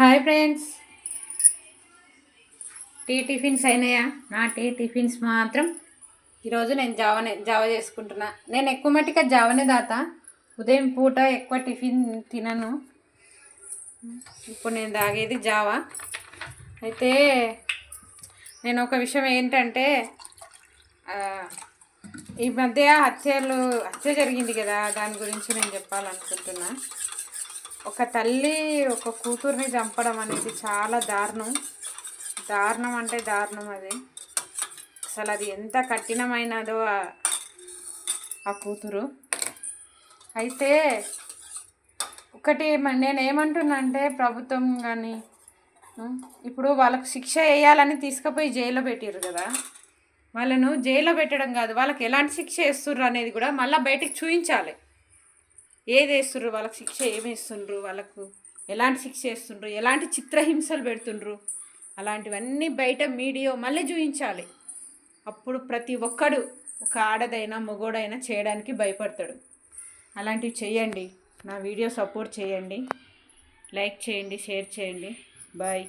Hi friends, tiffins అయినాయా? నా tiffins మాత్రం ఈరోజు నేను జావ చేసుకుంటున్నా. నేను ఎక్కువ మట్టిగా జావనే దాత. ఉదయం పూట ఎక్కువ టిఫిన్ తినను. ఇప్పుడు నేను తాగేది జావ. అయితే నేను ఒక విషయం ఏంటంటే, ఈ మధ్య హత్య జరిగింది కదా, దాని గురించి నేను చెప్పాలనుకుంటున్నా. ఒక తల్లి ఒక కూతుర్ని చంపడం అనేది చాలా దారుణం అంటే దారుణం. అది అసలు అది ఎంత కఠినమైనదో ఆ కూతురు. అయితే ఒకటి నేనేమంటున్నా అంటే, ప్రభుత్వం కానీ ఇప్పుడు వాళ్ళకు శిక్ష వేయాలని తీసుకుపోయి జైల్లో పెట్టారు కదా, వాళ్ళను జైల్లో పెట్టడం కాదు, వాళ్ళకి ఎలాంటి శిక్ష వేస్తుర్రు అనేది కూడా మళ్ళీ బయటకు చూపించాలి. ఏది వేస్తుండ్రు, వాళ్ళకి శిక్ష ఏమి వేస్తుండ్రు, వాళ్ళకు ఎలాంటి శిక్ష వేస్తుండ్రు, ఎలాంటి చిత్రహింసలు పెడుతుండ్రు, అలాంటివన్నీ బయట మీడియా మళ్ళీ చూపించాలి. అప్పుడు ప్రతి ఒక్కడు, ఒక ఆడదైనా మగోడైనా చేయడానికి భయపడతాడు. అలాంటివి చేయండి. నా వీడియో సపోర్ట్ చేయండి, లైక్ చేయండి, షేర్ చేయండి. బాయ్.